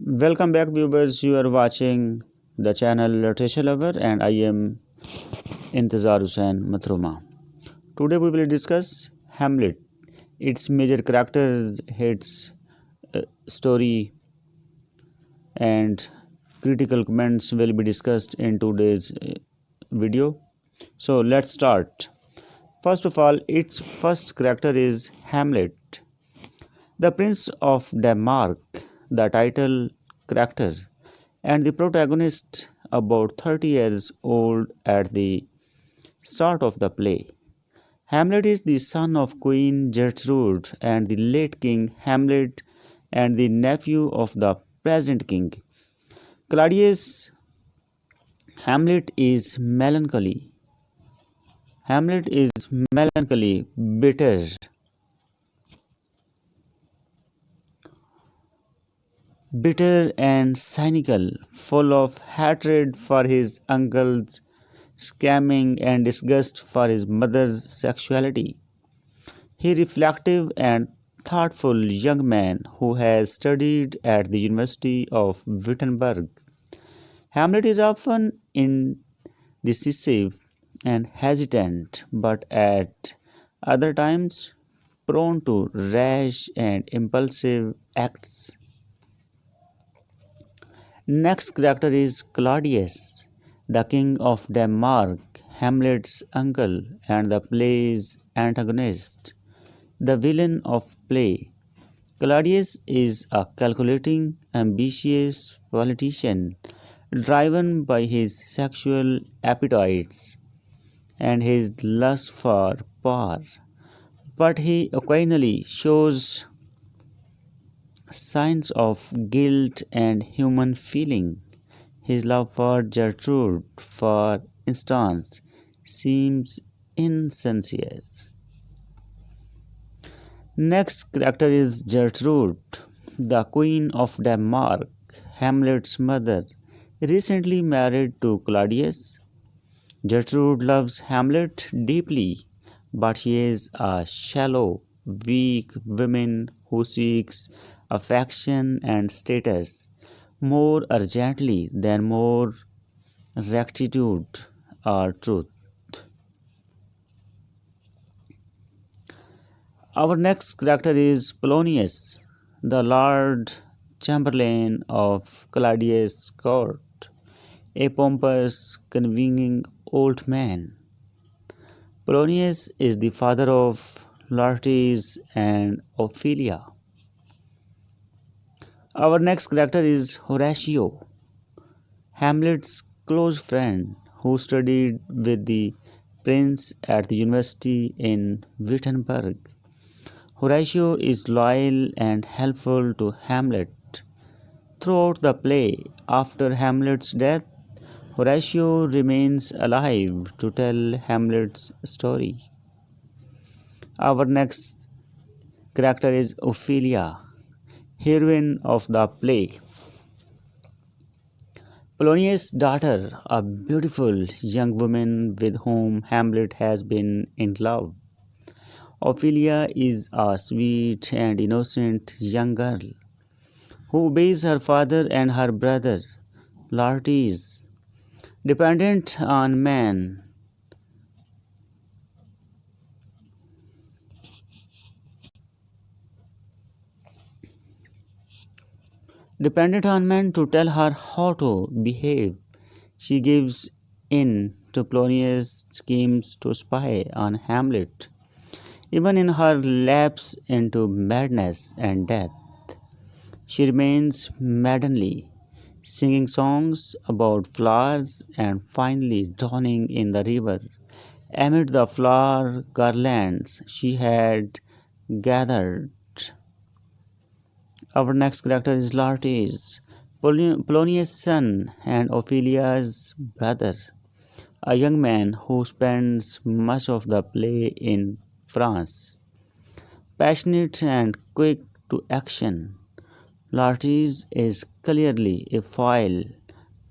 Welcome back, viewers. You are watching the channel Literature Lover, and I am Intezar Hussain Mathruma. Today, we will discuss Hamlet, its major characters, its story, and critical comments will be discussed in today's video. So, let's start. First of all, its first character is Hamlet, the Prince of Denmark, the title character, and the protagonist, about 30 years old at the start of the play. Hamlet is the son of Queen Gertrude and the late King Hamlet, and the nephew of the present king. Claudius. Hamlet is melancholy. Hamlet is melancholy, bitter and cynical, full of hatred for his uncle's scamming and disgust for his mother's sexuality. He reflective and thoughtful young man who has studied at the University of Wittenberg. Hamlet is often indecisive and hesitant, but at other times prone to rash and impulsive acts. Next character is Claudius, the king of Denmark, Hamlet's uncle and the play's antagonist, the villain of play. Claudius is a calculating, ambitious politician driven by his sexual appetites and his lust for power, but he occasionally shows signs of guilt and human feeling. His love for Gertrude, for instance, seems insincere. Next character is Gertrude, the Queen of Denmark, Hamlet's mother, recently married to Claudius. Gertrude loves Hamlet deeply, but she is a shallow, weak woman who seeks affection and status more urgently than more rectitude or truth. Our next character is Polonius, the Lord Chamberlain of Claudius' court, a pompous, convening old man. Polonius is the father of Laertes and Ophelia. Our next character is Horatio, Hamlet's close friend who studied with the prince at the university in Wittenberg. Horatio is loyal and helpful to Hamlet. Throughout the play, after Hamlet's death, Horatio remains alive to tell Hamlet's story. Our next character is Ophelia, heroine of the play. Polonius' daughter, a beautiful young woman with whom Hamlet has been in love. Ophelia is a sweet and innocent young girl who obeys her father and her brother, Laertes, dependent on men. Dependent on men to tell her how to behave, she gives in to Polonius' schemes to spy on Hamlet, even in her lapse into madness and death. She remains maidenly, singing songs about flowers and finally drowning in the river amid the flower garlands she had gathered. Our next character is Laertes, Polonius' son and Ophelia's brother, a young man who spends much of the play in France. Passionate and quick to action, Laertes is clearly a foil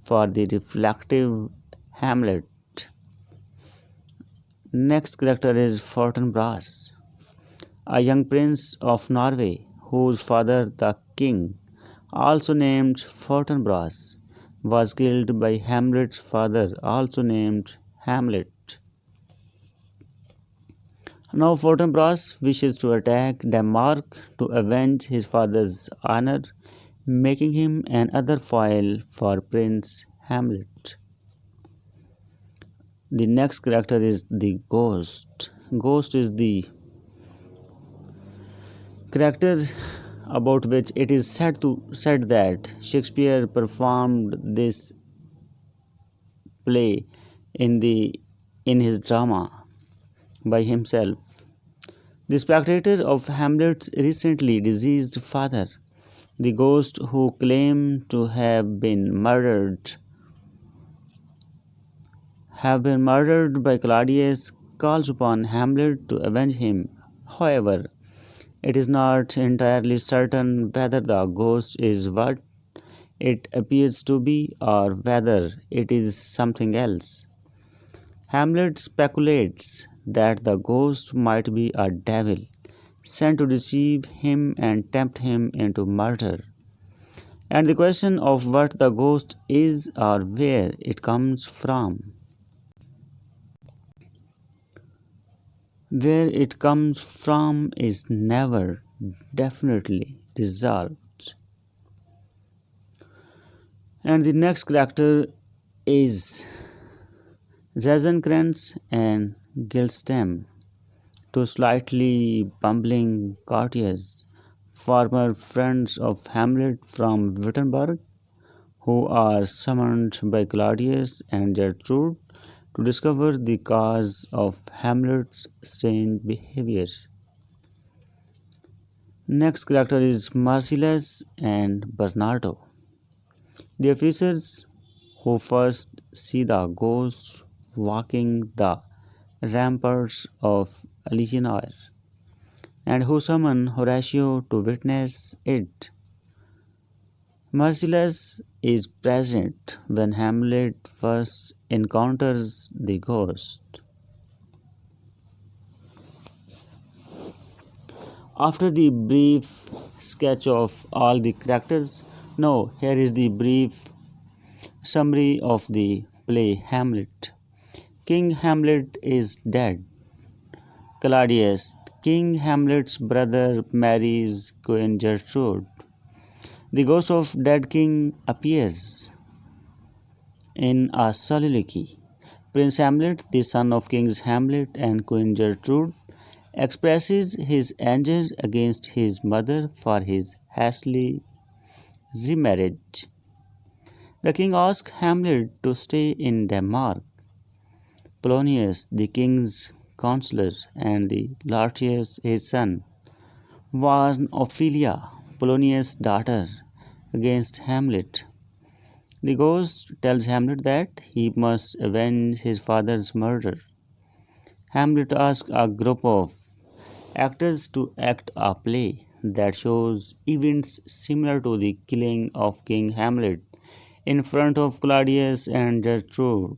for the reflective Hamlet. Next character is Fortinbras, a young prince of Norway whose father, the king, also named Fortinbras, was killed by Hamlet's father, also named Hamlet. Now Fortinbras wishes to attack Denmark to avenge his father's honor, making him another foil for Prince Hamlet. The next character is the Ghost. Ghost is the character about which it is said that Shakespeare performed this play in his drama by himself. The spectator of Hamlet's recently deceased father, the ghost who claimed to have been murdered by Claudius, calls upon Hamlet to avenge him. However, it is not entirely certain whether the ghost is what it appears to be or whether it is something else. Hamlet speculates that the ghost might be a devil sent to deceive him and tempt him into murder. And the question of what the ghost is or where it comes from, is never definitely resolved. And the next character is Rosencrantz and Guildstem, two slightly bumbling courtiers, former friends of Hamlet from Wittenberg, who are summoned by Claudius and Gertrude to discover the cause of Hamlet's strange behavior. Next character is Marcellus and Bernardo, the officers who first see the ghost walking the ramparts of Elsinore and who summon Horatio to witness it. Marcellus is present when Hamlet first encounters the ghost. After the brief sketch of all the characters, now here is the brief summary of the play Hamlet. King Hamlet is dead. Claudius, King Hamlet's brother, marries Queen Gertrude. The ghost of dead king appears in a soliloquy. Prince Hamlet, the son of Kings Hamlet and Queen Gertrude, expresses his anger against his mother for his hastily remarriage. The king asks Hamlet to stay in Denmark. Polonius, the king's counselor, and the Lartius, his son, warn Ophelia, Polonius' daughter, against Hamlet. The ghost tells Hamlet that he must avenge his father's murder. Hamlet asks a group of actors to act a play that shows events similar to the killing of King Hamlet in front of Claudius and Gertrude.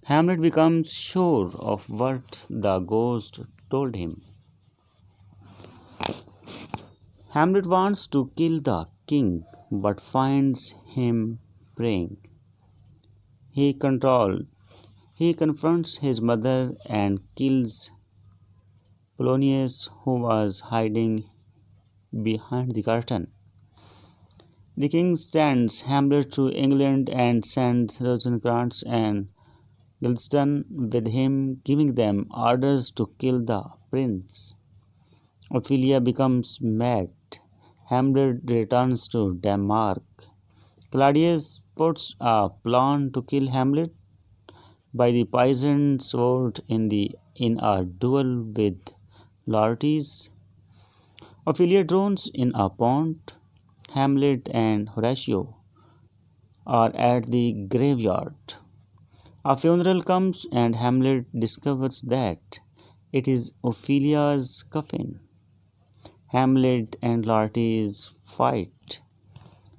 Hamlet becomes sure of what the ghost told him. Hamlet wants to kill the king but finds him praying. He confronts his mother and kills Polonius, who was hiding behind the curtain. The king sends Hamlet to England and sends Rosencrantz and Guildston with him, giving them orders to kill the prince. Ophelia becomes mad. Hamlet returns to Denmark. Claudius puts a plan to kill Hamlet by the poisoned sword in a duel with Laertes. Ophelia drowns in a pond. Hamlet and Horatio are at the graveyard. A funeral comes and Hamlet discovers that it is Ophelia's coffin. Hamlet and Laertes fight.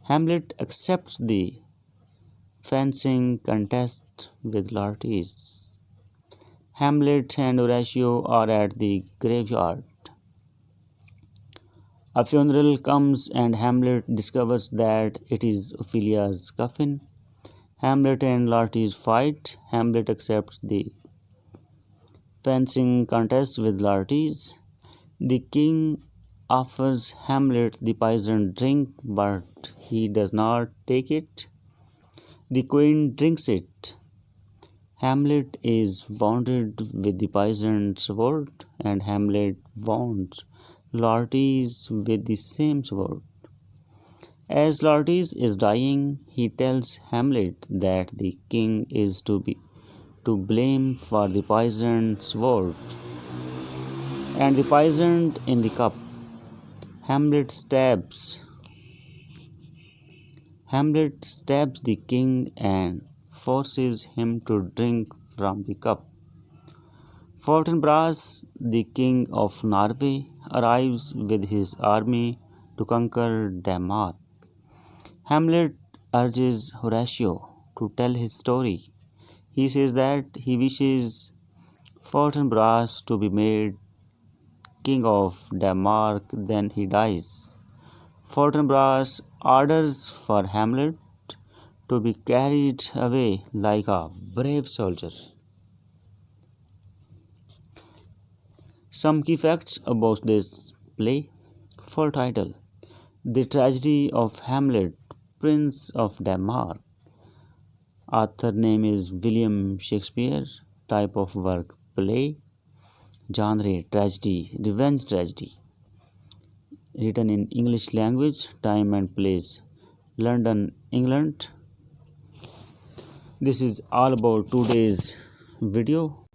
Hamlet accepts the fencing contest with Laertes. Hamlet and Horatio are at the graveyard. A funeral comes and Hamlet discovers that it is Ophelia's coffin. Hamlet and Laertes fight. Hamlet accepts the fencing contest with Laertes. The king offers Hamlet the poisoned drink, but he does not take it. The queen drinks it. Hamlet is wounded with the poisoned sword, and Hamlet wounds Laertes with the same sword. As Laertes is dying, he tells Hamlet that the king is to blame for the poisoned sword and the poison in the cup. Hamlet stabs the king and forces him to drink from the cup. Fortinbras, the king of Norway, arrives with his army to conquer Denmark. Hamlet urges Horatio to tell his story. He says that he wishes Fortinbras to be made king of Denmark, then he dies. Fortinbras orders for Hamlet to be carried away like a brave soldier. Some key facts about this play. Full title: The Tragedy of Hamlet, Prince of Denmark. Author name is William Shakespeare. Type of work: play. Genre: tragedy, revenge tragedy. Written in English language. Time and place: London, England. This is all about today's video.